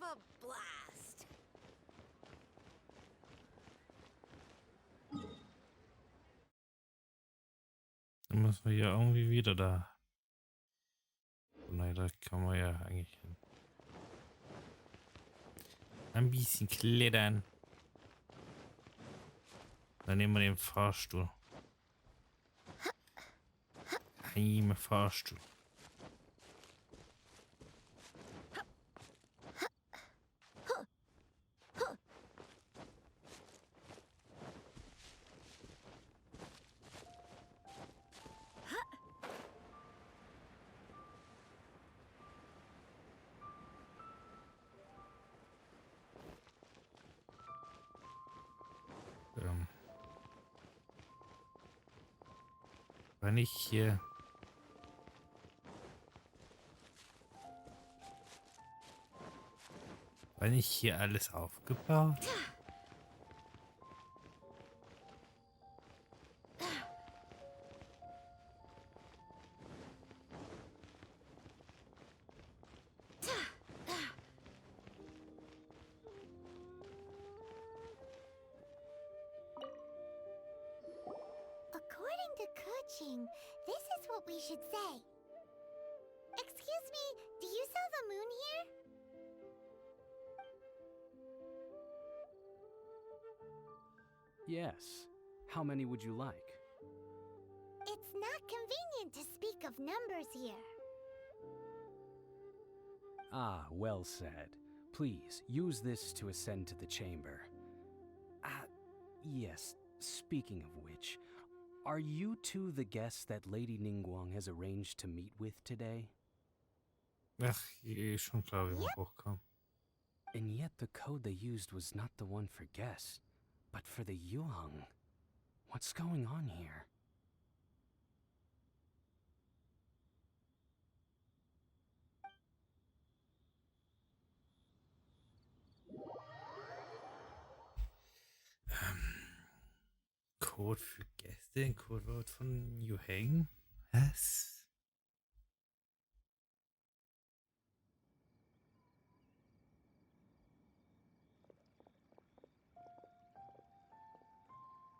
a blast. Dann müssen wir ja irgendwie wieder da. Nein, da kann man ja eigentlich hin. Ein bisschen klettern. Dann nehmen wir den Fahrstuhl. Heim Fahrstuhl. Wenn ich hier alles aufgebaut? According to Kuching, this is what we should say. Excuse me, do you sell the moon here? Yes. How many would you like? It's not convenient to speak of numbers here. Ah, well said. Please, use this to ascend to the chamber. Yes, speaking of which, are you two the guests that Lady Ningguang has arranged to meet with today? Ach, schon klar, wie man hochkommt. And yet the code they used was not the one for guests, but for the Yuheng. What's going on here? Code für Gäste, ein Codewort von Yuheng? Was?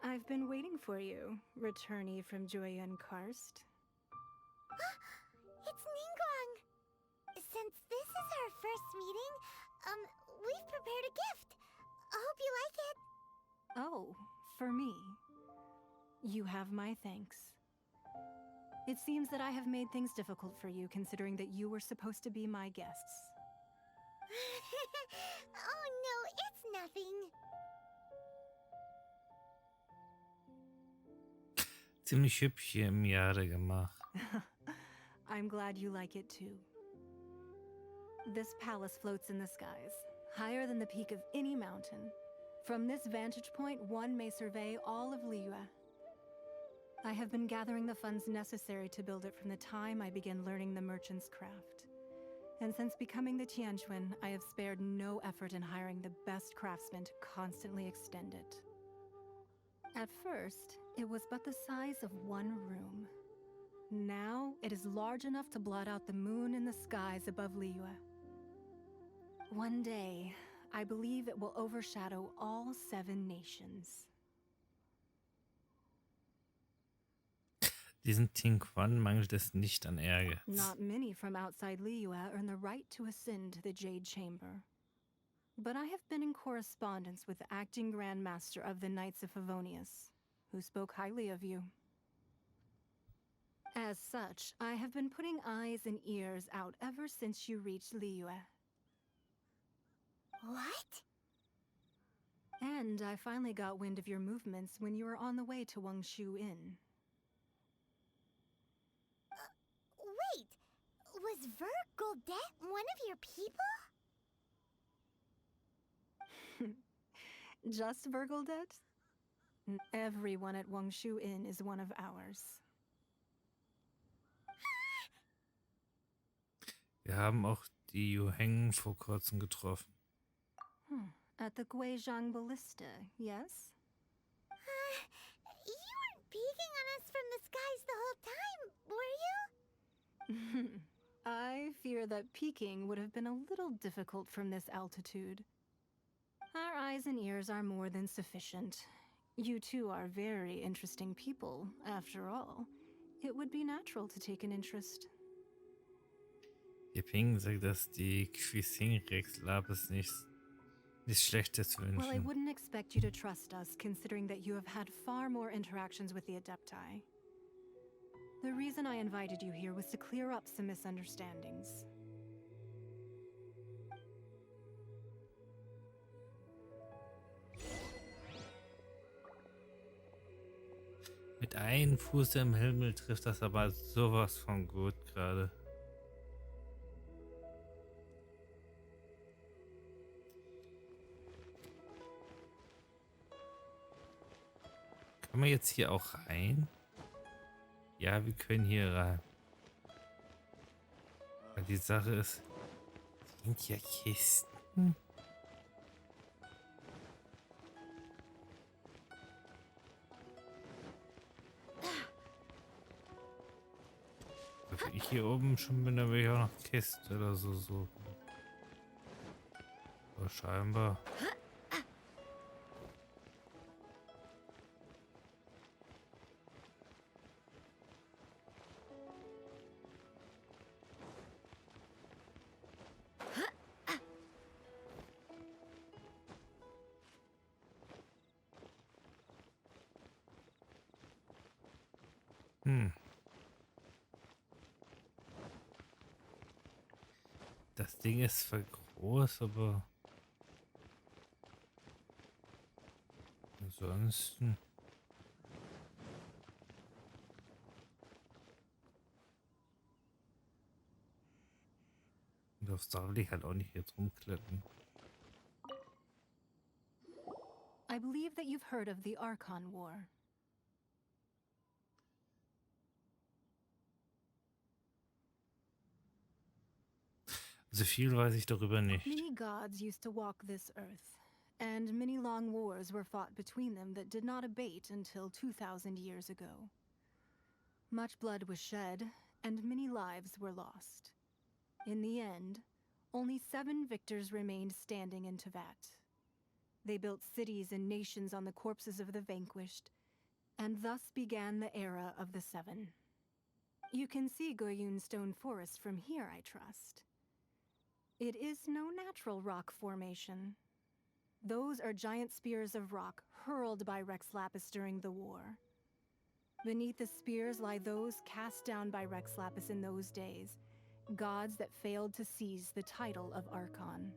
I've been waiting for you, returnee from Joyun Karst. It's Ningguang! Since this is our first meeting, we've prepared a gift. I hope you like it. Oh, for me. You have my thanks. It seems that I have made things difficult for you, considering that you were supposed to be my guests. Oh no, it's nothing. Ziemlich hübsch hier im Jadegemach. I'm glad you like it too. This palace floats in the skies, higher than the peak of any mountain. From this vantage point, one may survey all of Liyue. I have been gathering the funds necessary to build it from the time I began learning the merchant's craft. And since becoming the Tianquan, I have spared no effort in hiring the best craftsmen to constantly extend it. At first, it was but the size of one room. Now, it is large enough to blot out the moon in the skies above Liyue. One day, I believe it will overshadow all 7 nations. Diesen Tianquan mangelt es nicht an Ehrgeiz. Not many from outside Liyue earn the right to ascend the Jade Chamber. But I have been in correspondence with the acting Grand Master of the Knights of Favonius, who spoke highly of you. As such, I have been putting eyes and ears out ever since you reached Liyue. What? And I finally got wind of your movements when you were on the way to Wangshu Inn. Wait, was Goldet one of your people? Just Goldet? Everyone at Wangshu Inn is one of ours. Wir haben auch die Yuheng vor kurzem getroffen. At the Guizhang Ballista, yes? You weren't peeking on us from the skies the whole time, were you? I fear that peeking would have been a little difficult from this altitude. Our eyes and ears are more than sufficient. You two are very interesting people, after all. It would be natural to take an interest. Ihr Ping sagt, dass die Rex-Lapis nichts Schlechtes Well, I wünschen. wouldn't expect you to trust us, considering that you have had far more interactions with the Adepti. The reason I invited you here was to clear up some misunderstandings. Mit einem Fuß im Himmel trifft das aber sowas von gut gerade. Können wir jetzt hier auch rein? Ja, wir können hier rein. Aber die Sache ist, sind hier Kisten? Wenn ich hier oben schon bin, dann will ich auch noch Kiste oder so suchen. Aber scheinbar. Das Ding ist zwar groß, aber ansonsten. Und aufs Dach will ich halt auch nicht jetzt rumklettern. I believe that you've heard of the Archon War. So viel weiß ich darüber nicht. Many gods used to walk this earth, and many long wars were fought between them that did not abate until 2,000 years ago. Much blood was shed, and many lives were lost. In the end, only 7 victors remained standing in Teyvat. They built cities and nations on the corpses of the vanquished, and thus began the era of the 7. You can see Goyun Stone Forest from here, I trust. It is no natural rock formation. Those are giant spears of rock hurled by Rex Lapis during the war. Beneath the spears lie those cast down by Rex Lapis in those days, gods that failed to seize the title of Archon.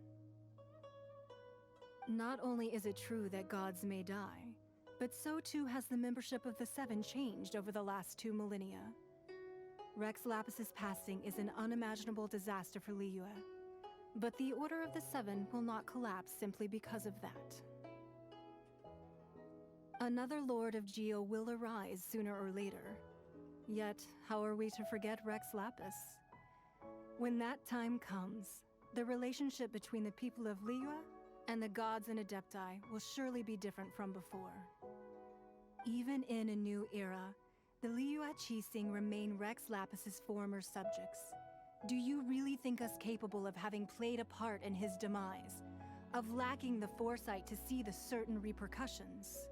Not only is it true that gods may die, but so too has the membership of the 7 changed over the last 2 millennia. Rex Lapis's passing is an unimaginable disaster for Liyue. But the Order of the 7 will not collapse simply because of that. Another Lord of Geo will arise sooner or later. Yet, how are we to forget Rex Lapis? When that time comes, the relationship between the people of Liyue and the gods and Adepti will surely be different from before. Even in a new era, the Liyue Qixing remain Rex Lapis's former subjects. Do you really think us capable of having played a part in his demise? Of lacking the foresight to see the certain repercussions?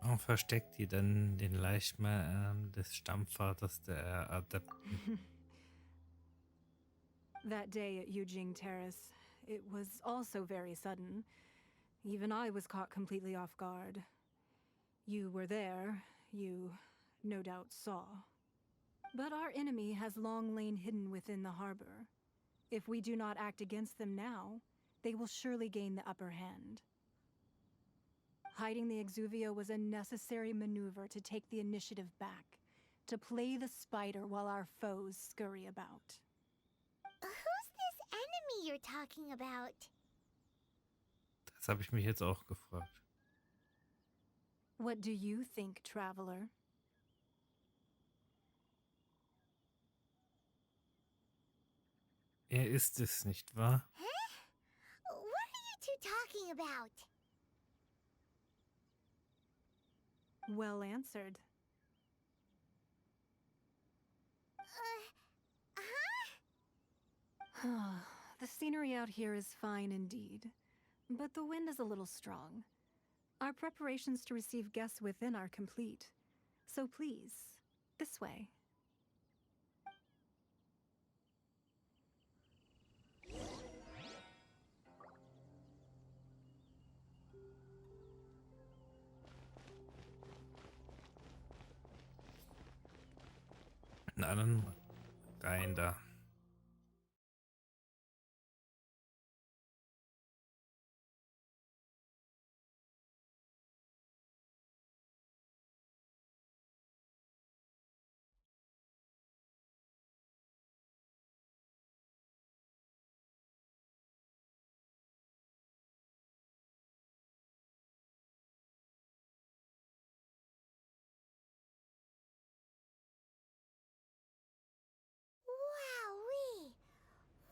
Warum versteckt ihr dann den Leichnam des Stammvaters der Adepten? That day at Yujing Terrace, it was also very sudden. Even I was caught completely off guard. You were there, you no doubt saw. But our enemy has long lain hidden within the harbor. If we do not act against them now, they will surely gain the upper hand. Hiding the Exuvio was a necessary maneuver to take the initiative back, to play the spider while our foes scurry about. Who's this enemy you're talking about? Das habe ich mich jetzt auch gefragt. What do you think, traveler? Er ist es, nicht wahr? Huh? What are you two talking about? Well answered. Huh? The scenery out here is fine indeed, but the wind is a little strong. Our preparations to receive guests within are complete, so please, this way. Na dann rein da. Wowee!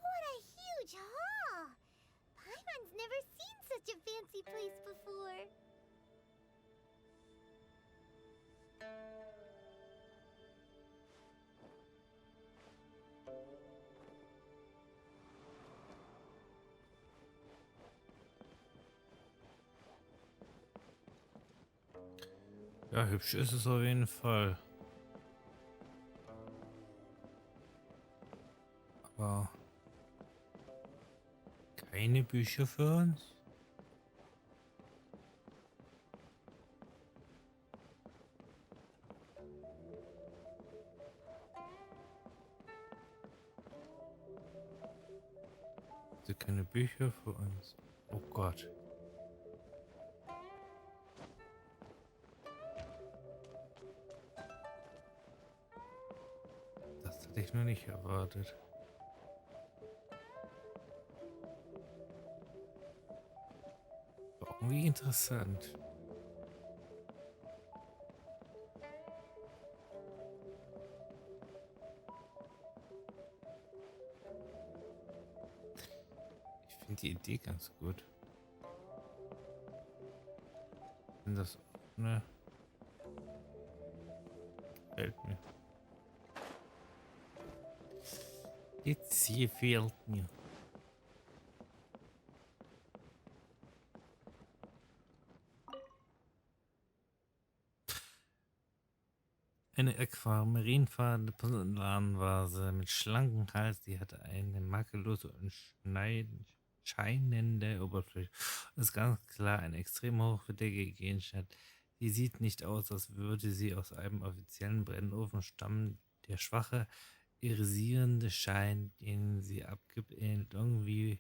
What a huge hall! Paimon's never seen such a fancy place before. Ja, hübsch ist es auf jeden Fall. Aber keine Bücher für uns? Also keine Bücher für uns. Oh Gott. Das hatte ich noch nicht erwartet. War irgendwie interessant. Ich finde die Idee ganz gut. Wenn das, ne, gefällt mir. Jetzt hier fehlt mir. Eine aquamarinfarbene Porzellanvase mit schlankem Hals, die hatte eine makellose und scheinende Oberfläche. Das ist ganz klar ein extrem hochwertiger Gegenstand. Sie sieht nicht aus, als würde sie aus einem offiziellen Brennofen stammen. Der schwache, irisierende Schein, den sie abgibt, ähnelt irgendwie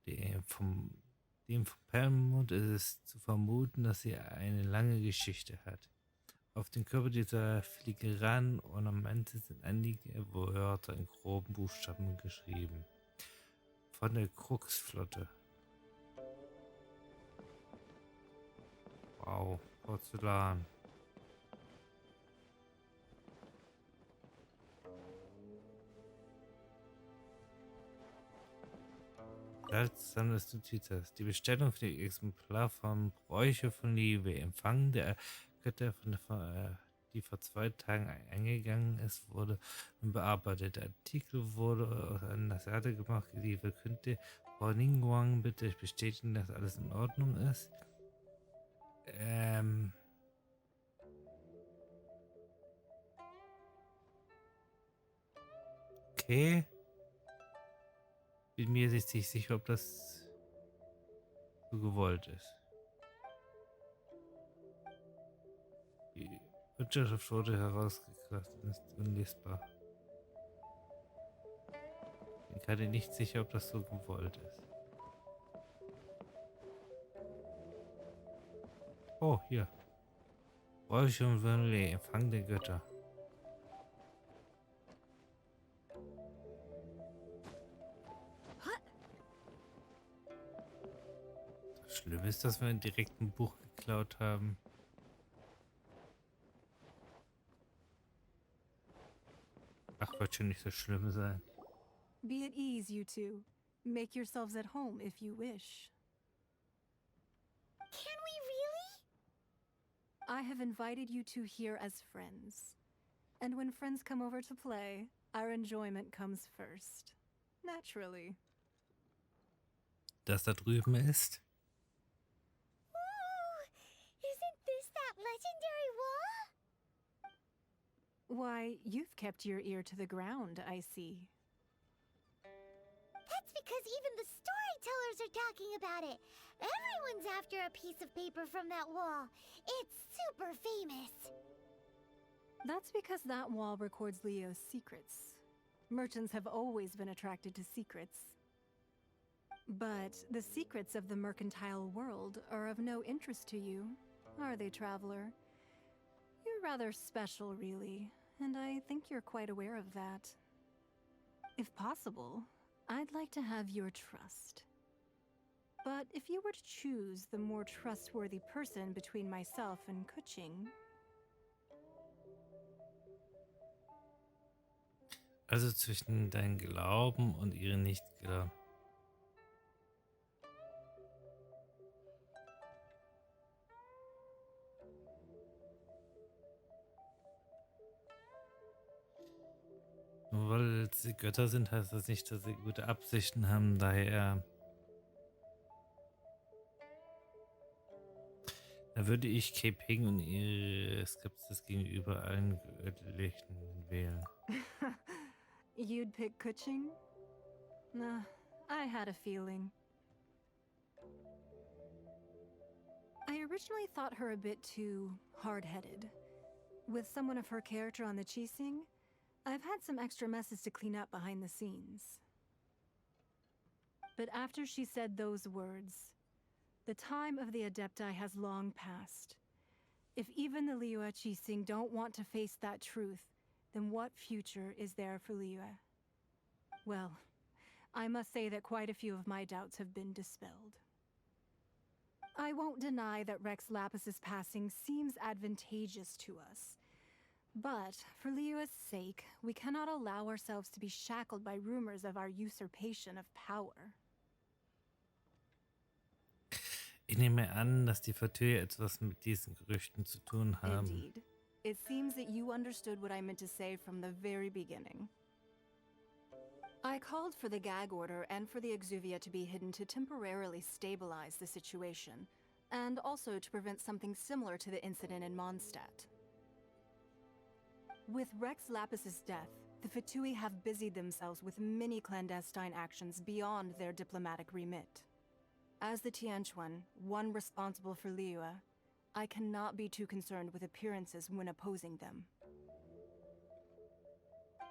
dem vom Perlmutt. Ist es zu vermuten, dass sie eine lange Geschichte hat. Auf dem Körper dieser filigranen Ornamente sind einige Wörter in groben Buchstaben geschrieben. Von der Kruxflotte. Wow, Porzellan. Seltsames Notiz. Die Bestellung für die Exemplar von Bräuche von Liebe, Empfang der Götter, die vor 2 Tagen eingegangen ist, wurde bearbeitet. Der Artikel wurde an das Jadegemach geliefert. Könnte Frau Ningguang bitte bestätigen, dass alles in Ordnung ist? Okay. Bin mir jetzt nicht sicher, ob das so gewollt ist. Die Unterschrift wurde herausgekracht und ist unlesbar. Ich bin gerade nicht sicher, ob das so gewollt ist. Oh, hier. Bräuche und Wörter, Empfang der Götter. Das Schlimme ist, dass wir direkt ein Buch geklaut haben. Ach, wird schon nicht so schlimm sein. Be at ease, you two. Make yourselves at home if you wish. Can we really? I have invited you two here as friends. And when friends come over to play, our enjoyment comes first. Naturally. Das da drüben ist? Ooh, isn't this that legendary wall? Why, you've kept your ear to the ground, I see. That's because even the storytellers are talking about it. Everyone's after a piece of paper from that wall. It's super famous. That's because that wall records Leo's secrets. Merchants have always been attracted to secrets. But the secrets of the mercantile world are of no interest to you, are they, traveler? You're rather special, really, and I think you're quite aware of that. If possible, I'd like to have your trust. But if you were to choose the more trustworthy person between myself and Kuching... Also zwischen deinem Glauben und ihrem Nichtglauben. Nur weil sie Götter sind, heißt das nicht, dass sie gute Absichten haben. Daher da würde ich K-Ping und ihre Skepsis gegenüber allen Göttlichen wählen. You'd pick Kuching? Nah, I had a feeling. I originally thought her a bit too hard-headed. With someone of her character on the Qixing, I've had some extra messes to clean up behind the scenes. But after she said those words, the time of the Adepti has long passed. If even the Liyue Qixing don't want to face that truth, then what future is there for Liyue? Well, I must say that quite a few of my doubts have been dispelled. I won't deny that Rex Lapis's passing seems advantageous to us. But for Liyue's sake, we cannot allow ourselves to be shackled by rumors of our usurpation of power. Ich nehme an, dass die Vertreter etwas mit diesen Gerüchten zu tun haben. Indeed. It seems that you understood what I meant to say from the very beginning. I called for the gag order and for the exuvia to be hidden to temporarily stabilize the situation, and also to prevent something similar to the incident in Mondstadt. With Rex Lapis's death, the Fatui have busied themselves with many clandestine actions beyond their diplomatic remit. As the Tianquan, one responsible for Liyue, I cannot be too concerned with appearances when opposing them.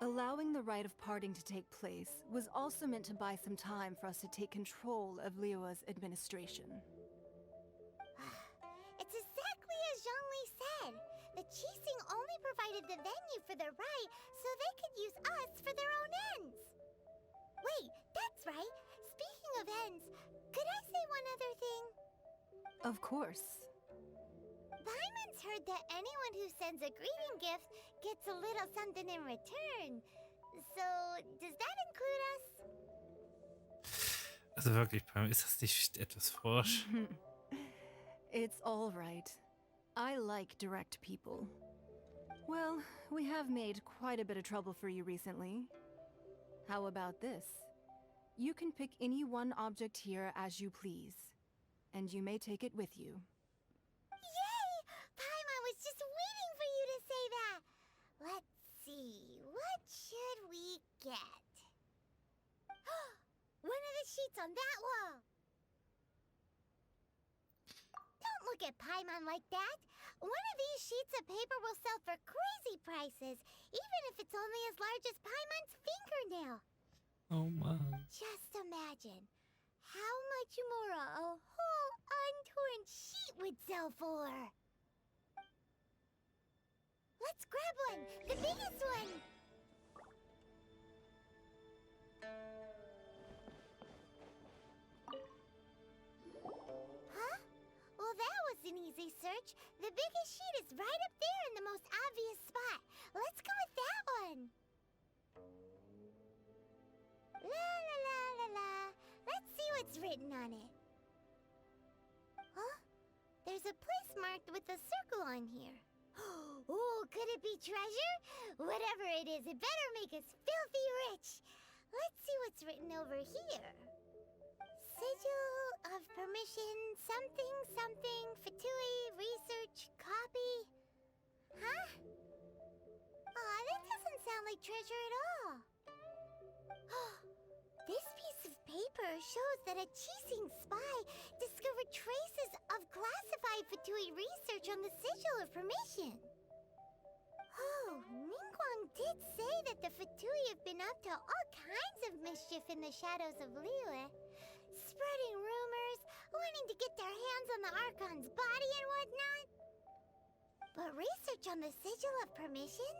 Allowing the rite of parting to take place was also meant to buy some time for us to take control of Liyue's administration. It's exactly as Zhongli said. The Qixing only provided the venue for their rite so they could use us for their own ends. Wait, that's right. Speaking of ends, could I say one other thing? Of course. Paimon's heard that anyone who sends a greeting gift gets a little something in return. So, does that include us? Also wirklich, Pam, ist das nicht etwas forsch? It's all right. I like direct people. Well, we have made quite a bit of trouble for you recently. How about this? You can pick any one object here as you please, and you may take it with you. Yay! Paimon was just waiting for you to say that. Let's see, what should we get? One of the sheets on that wall. Don't look at Paimon like that. One of these sheets of paper will sell for crazy prices, even if it's only as large as Paimon's fingernail. Oh man. Just imagine how much more a whole untorn sheet would sell for. Let's grab one, the biggest one. Huh? Well, that was an easy search. The biggest sheet is right up there in the most obvious spot. Let's go with that one. La la la la la. Let's see what's written on it. Huh? There's a place marked with a circle on here. Oh, could it be treasure? Whatever it is, it better make us filthy rich. Let's see what's written over here. Sigil of permission, something, something, Fatui, research, copy. Huh? Aw, that doesn't sound like treasure at all. This piece of paper shows that a Qixing spy discovered traces of classified Fatui research on the Sigil of Permission. Oh, Ningguang did say that the Fatui have been up to all kinds of mischief in the shadows of Liyue. Spreading rumors, wanting to get their hands on the Archon's body and whatnot. But research on the Sigil of Permission?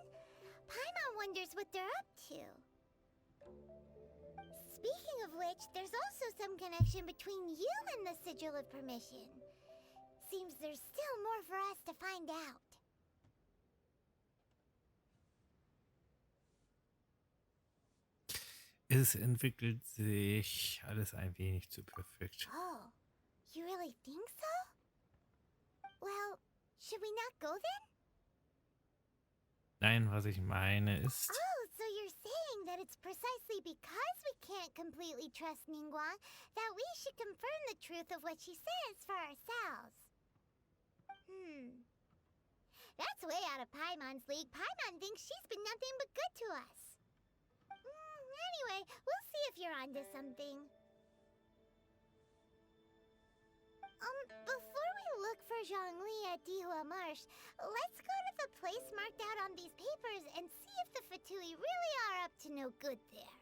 Paimon wonders what they're up to. Speaking of which, there's also some connection between you and the Sigil of Permission. Seems there's still more for us to find out. Es entwickelt sich alles ein wenig zu perfekt. Oh, you really think so? Well, should we not go then? Nein, was ich meine ist, Oh, so you're saying that it's precisely because we can't completely trust Ningguang that we should confirm the truth of what she says for ourselves. That's way out of Paimon's league. Paimon thinks she's been nothing but good to us. Anyway, we'll see if you're onto something. Before we look for Zhongli at Dihua Marsh, let's go to the place marked out on these papers and see if the Fatui really are up to no good there.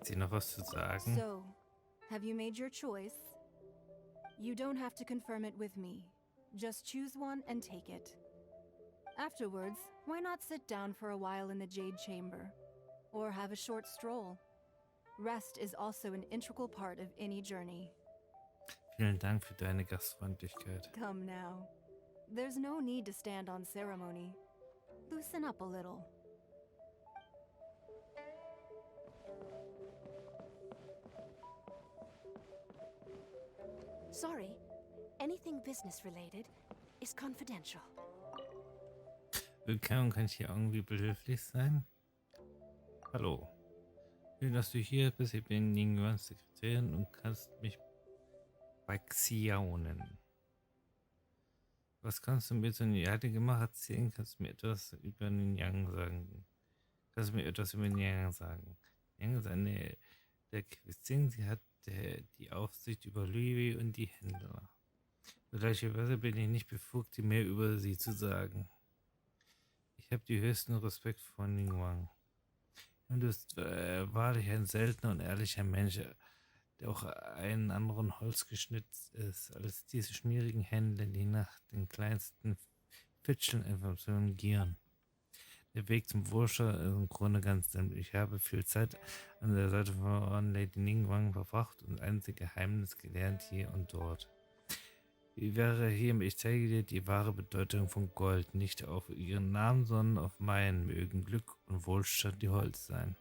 hat sie noch was zu sagen? So, have you made your choice? You don't have to confirm it with me. Just choose one and take it. Afterwards, why not sit down for a while in the Jade Chamber? Or have a short stroll? Rest is also an integral part of any journey. Vielen Dank für deine Gastfreundlichkeit. Come now. There's no need to stand on ceremony. Loosen up a little. Sorry, anything business related is confidential. Willkommen, kann ich hier irgendwie behilflich sein? Hallo. Schön, dass du hier bist. Ich bin Ningguangs Sekretärin und kannst mich bei Xiaonen. Was kannst du mir zu Jadegemach erzählen? Kannst du mir etwas über den Yang sagen? Kannst du mir etwas über den Yang sagen? Yang ist eine der Quizzen. Sie hat die Aufsicht über Liyue und die Händler. Gleicherweise bin ich nicht befugt, dir mehr über sie zu sagen. Ich habe die höchsten Respekt vor Ningguang. Und du bist wahrlich ein seltener und ehrlicher Mensch, der auch einen anderen Holz geschnitzt ist, als diese schmierigen Hände, die nach den kleinsten Fitscheln Informationen gieren. Der Weg zum Wurscher ist im Grunde ganz simpel. Ich habe viel Zeit an der Seite von Lady Ningguang verbracht und einzig Geheimnis gelernt hier und dort. Wie wäre hier, ich zeige dir die wahre Bedeutung von Gold, nicht auf ihren Namen, sondern auf meinen, mögen Glück und Wohlstand die Holz sein.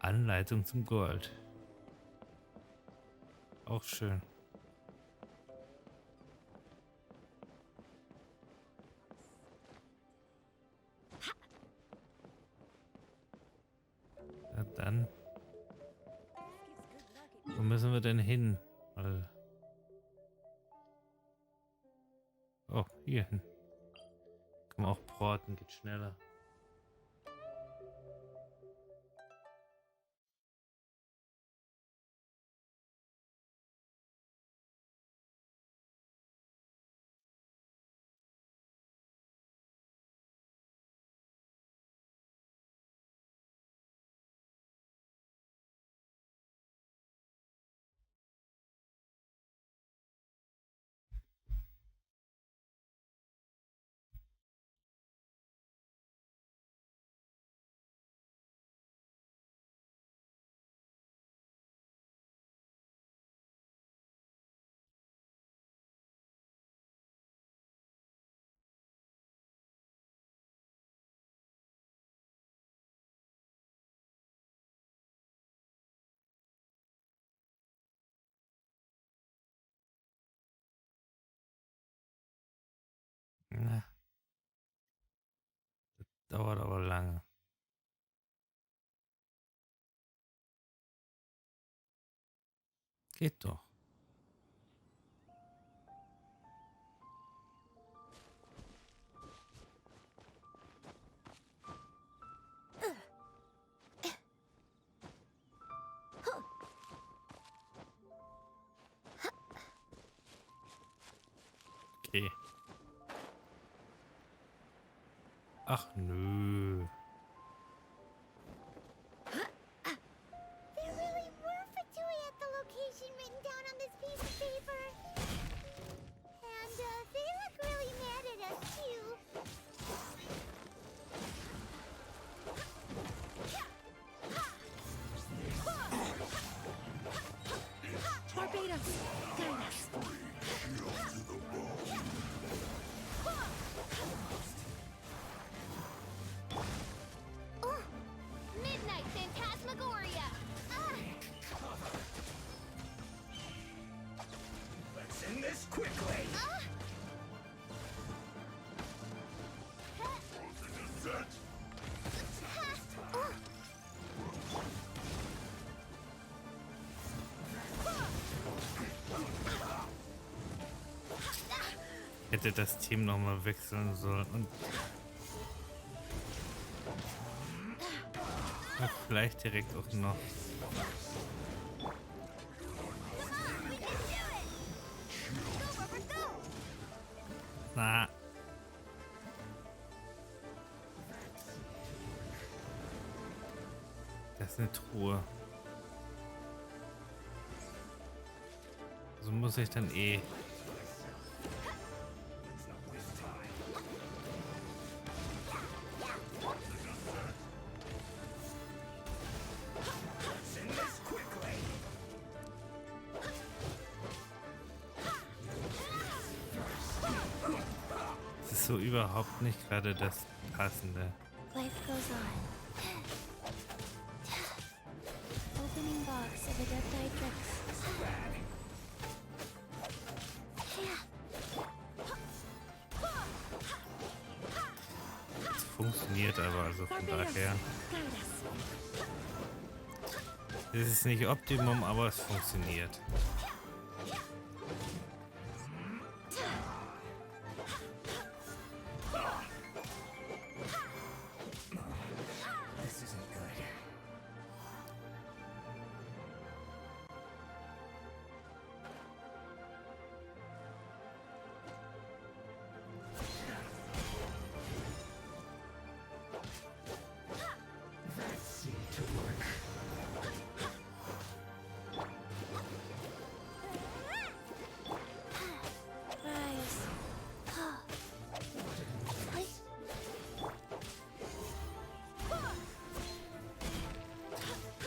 Anleitung zum Gold. Auch schön. Na dann. Wo müssen wir denn hin? Oh, hier hin. Kann man auch porten, geht schneller. Dauert aber lange. Geht doch. Okay. Ach nö. There really were fatui at the location written down on this piece of paper. And they look really mad at us too. Barbados, guide us. Midnight Phantasmagoria! Let's end this quickly. Hätte das Team nochmal wechseln sollen und vielleicht direkt auch noch. Na. Das ist eine Truhe. So muss ich dann eh. So überhaupt nicht gerade das Passende. Life goes on. Opening box of Adepti-Drix. Es funktioniert aber, also von daher. Es ist nicht Optimum, aber es funktioniert.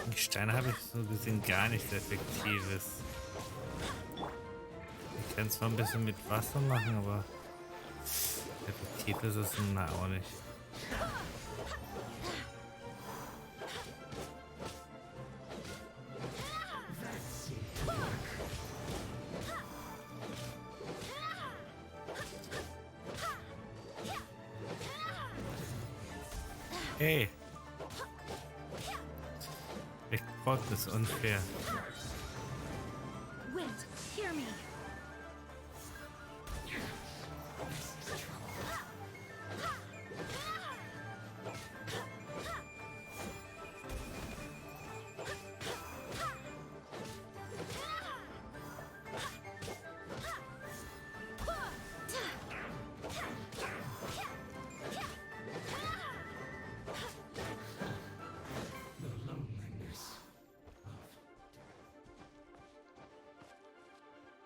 Die Steine habe ich so gesehen gar nichts Effektives. Ich kann zwar ein bisschen mit Wasser machen, aber effektiv ist es na auch nicht. Hey! Gott, das ist unfair. Wind, hear me.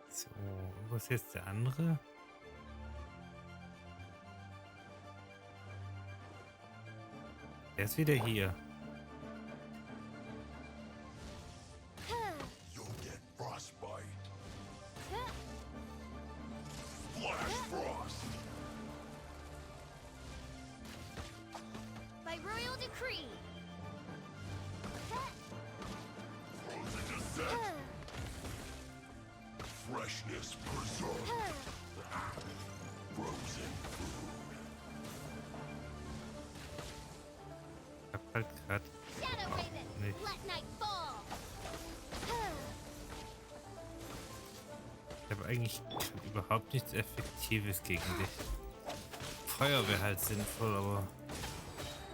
So, wo ist jetzt der andere? Der ist wieder hier. You'll get frostbite. Flash frost. By royal decree. Frozen descent. Freshness preserved. Frozen food. eigentlich überhaupt nichts Effektives gegen dich. Feuer wäre halt sinnvoll, aber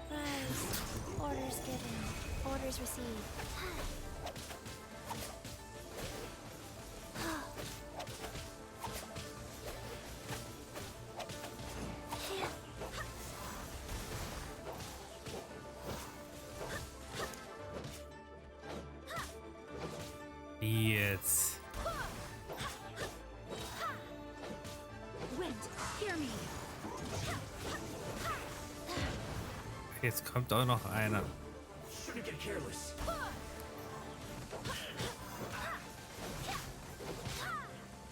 Rise. Orders given. Orders received. jetzt. Wind, hear me. Jetzt kommt auch noch einer. Shouldn't get careless.